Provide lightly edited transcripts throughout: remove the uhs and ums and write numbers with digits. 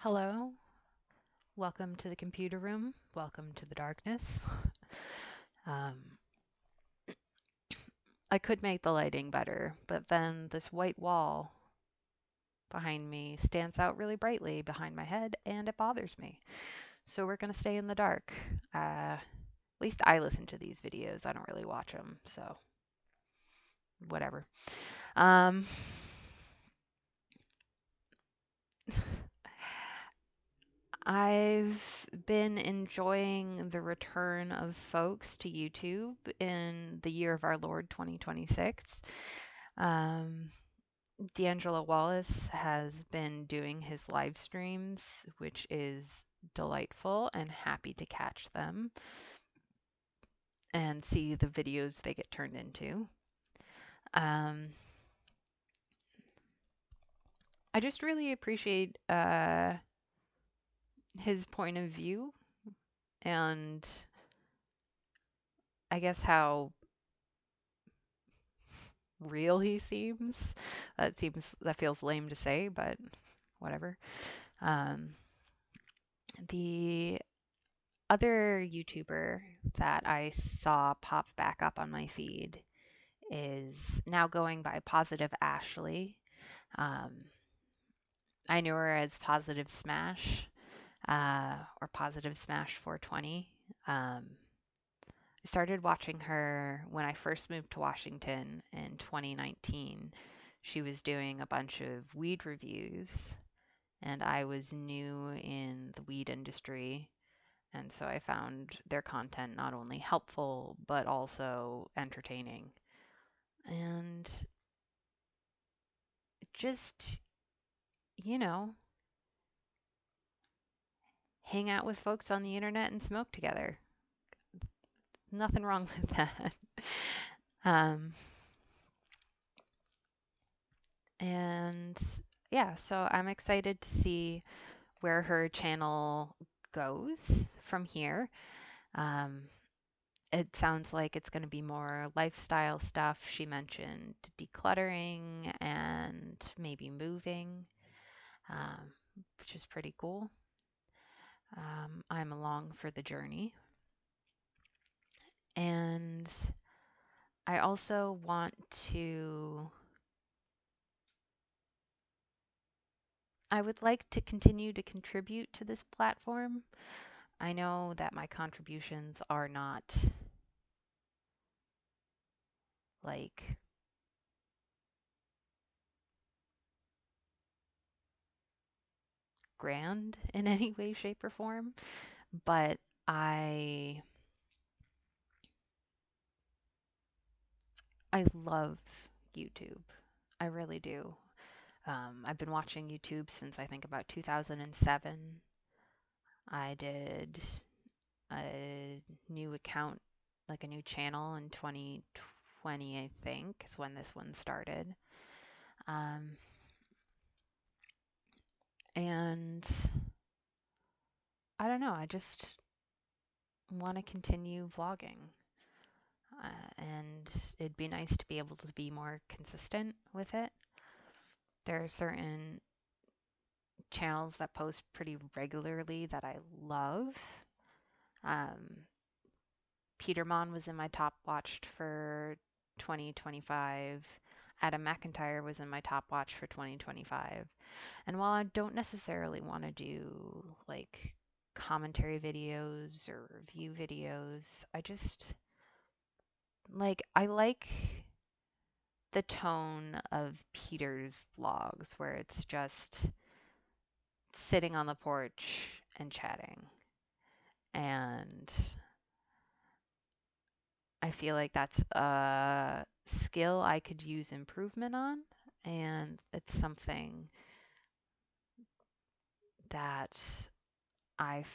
Hello, welcome to the computer room. Welcome to the darkness. Um, I could make the lighting better, but then this white wall behind me stands out really brightly behind my head and it bothers me. So we're going to stay in the dark. At least I listen to these videos. I don't really watch them, so whatever. Um, I've been enjoying the return of folks to YouTube in the year of our Lord 2026. Um, D'Angelo Wallace has been doing his live streams, which is delightful and happy to catch them and see the videos they get turned into. Um, I just really appreciate his point of view and I guess how real he seems. That feels lame to say, but whatever. Um, the other YouTuber that I saw pop back up on my feed is now going by Positive Ashley. Um, I knew her as Positive Smash or Positive Smash 420. I started watching her when I first moved to Washington in 2019. She was doing a bunch of weed reviews, and I was new in the weed industry. And so I found their content not only helpful, but also entertaining. And just, you know, hang out with folks on the internet and smoke together. Nothing wrong with that. Um, and yeah, so I'm excited to see where her channel goes from here. Um, it sounds like it's going to be more lifestyle stuff. She mentioned decluttering and maybe moving, um, which is pretty cool. I'm along for the journey. And I also want to, I would like to continue to contribute to this platform. I know that my contributions are not like grand in any way, shape, or form, but I I love YouTube. I really do. I've been watching YouTube since I think about 2007. I did a new account, like a new channel in 2020, I think, is when this one started. Um, and I don't know, I just want to continue vlogging. And it'd be nice to be able to be more consistent with it. There are certain channels that post pretty regularly that I love. Um, Petermon was in my top watched for 2025. Adam McIntyre was in my top watch for 2025. And while I don't necessarily want to do like commentary videos or review videos, I like the tone of Peter's vlogs where it's just sitting on the porch and chatting. And I feel like that's a skill I could use improvement on. And it's something that I've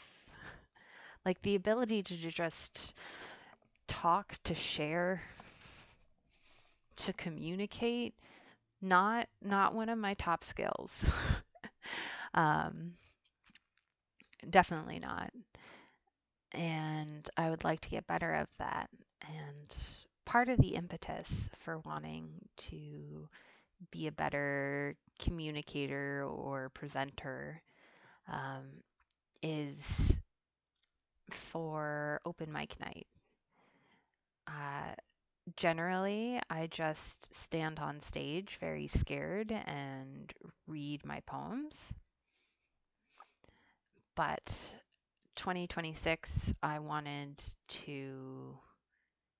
like the ability to just talk, to share, to communicate, not one of my top skills. um, Definitely not. And I would like to get better at that. And part of the impetus for wanting to be a better communicator or presenter um, is for open mic night. Uh, Generally, I just stand on stage very scared and read my poems. But 2026, I wanted to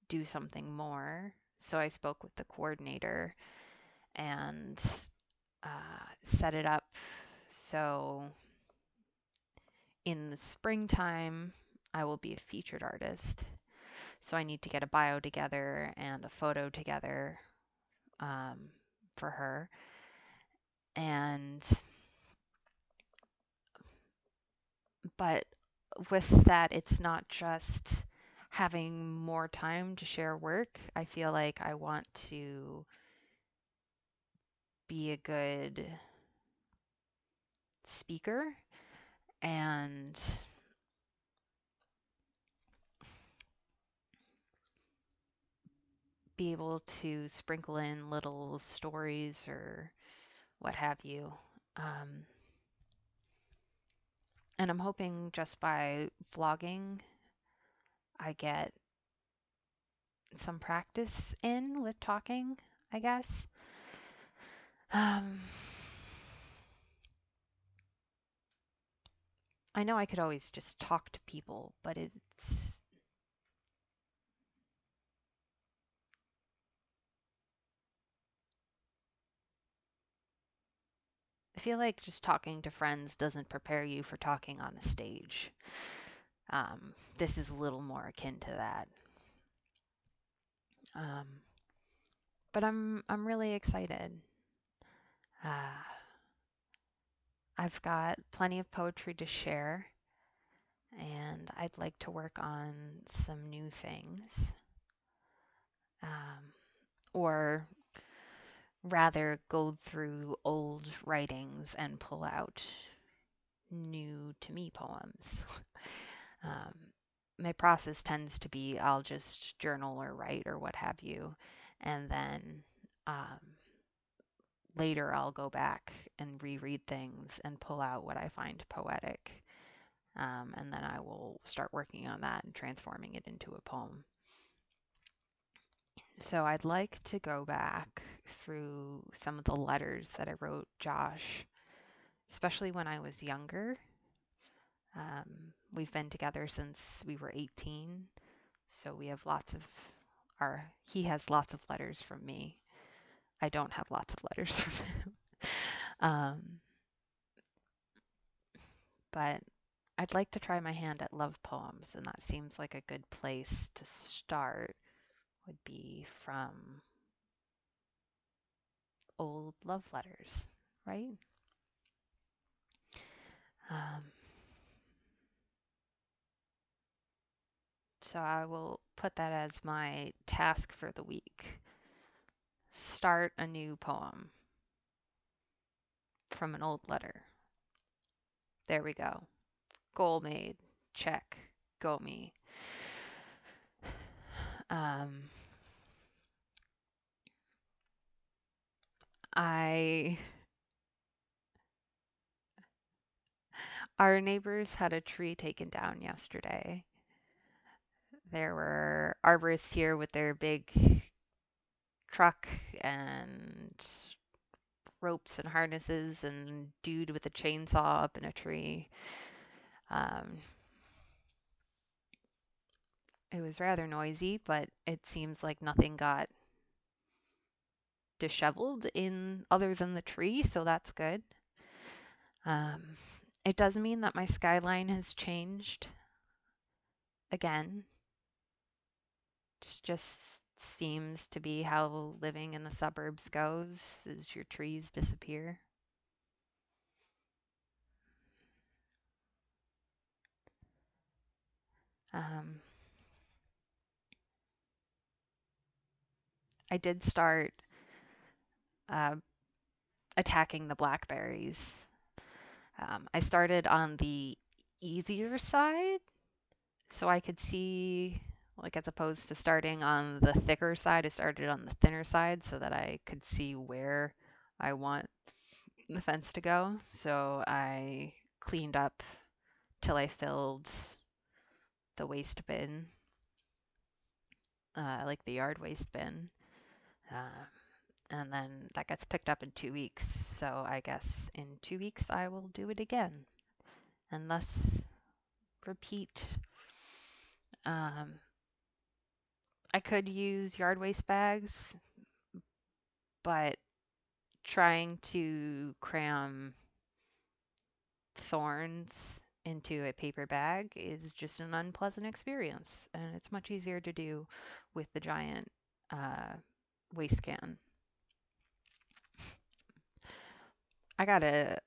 do something more. So I spoke with the coordinator and set it up so in the springtime, I will be a featured artist. So I need to get a bio together and a photo together um, for her. And, but with that, it's not just having more time to share work. I feel like I want to be a good speaker and be able to sprinkle in little stories or what have you. Um, and I'm hoping just by vlogging, I get some practice in with talking, I guess. Um, I know I could always just talk to people, but I feel like just talking to friends doesn't prepare you for talking on a stage. This is a little more akin to that. Um, but I'm really excited. Uh, I've got plenty of poetry to share, and I'd like to work on some new things. Or rather go through old writings and pull out new to me poems. um, my process tends to be I'll just journal or write or what have you, and then later I'll go back and reread things and pull out what I find poetic. And then I will start working on that and transforming it into a poem. So I'd like to go back through some of the letters that I wrote Josh, especially when I was younger. We've been together since we were 18, so we have lots of he has lots of letters from me. I don't have lots of letters from him. Um, but I'd like to try my hand at love poems, and that seems like a good place to start, would be from old love letters, right? Um, so I will put that as my task for the week. Start a new poem from an old letter. There we go. Goal made. Check. Go me. Um, I Our neighbors had a tree taken down yesterday. There were arborists here with their big truck and ropes and harnesses, and dude with a chainsaw up in a tree. Um, it was rather noisy, but it seems like nothing got disheveled in other than the tree, so that's good. Um, it does mean that my skyline has changed again. It just seems to be how living in the suburbs goes, is your trees disappear. Um, I did start uh, attacking the blackberries. I started on the easier side, so I could see, like, as opposed to starting on the thicker side, I started on the thinner side so that I could see where I want the fence to go. So I cleaned up till I filled the waste bin, like the yard waste bin. Uh, and then that gets picked up in 2 weeks. So I guess in 2 weeks I will do it again and thus repeat. Um, I could use yard waste bags, but trying to cram thorns into a paper bag is just an unpleasant experience, and it's much easier to do with the giant uh, waste can. I gotta,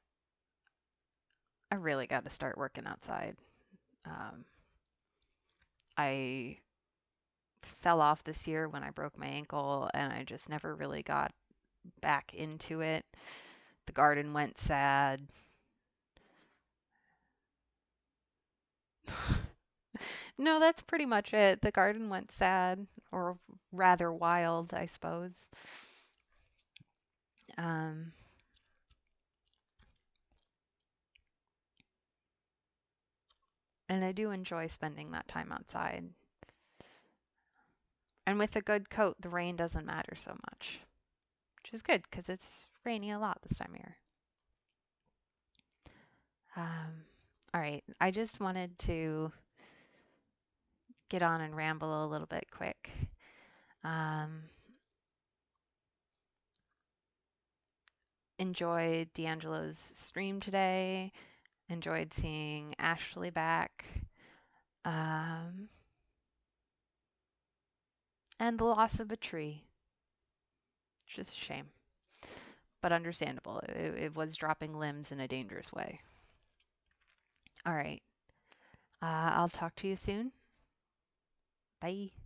I really gotta start working outside. Um, I fell off this year when I broke my ankle, and I just never really got back into it. The garden went sad. No, that's pretty much it. The garden went sad, or rather wild, I suppose. Um, and I do enjoy spending that time outside. And with a good coat, the rain doesn't matter so much, which is good because it's rainy a lot this time of year. Um, all right, I just wanted to get on and ramble a little bit quick. Um, enjoyed D'Angelo's stream today. Enjoyed seeing Ashley back. Um, and the loss of a tree. Just a shame, but understandable. It was dropping limbs in a dangerous way. All right. I'll talk to you soon. Bye.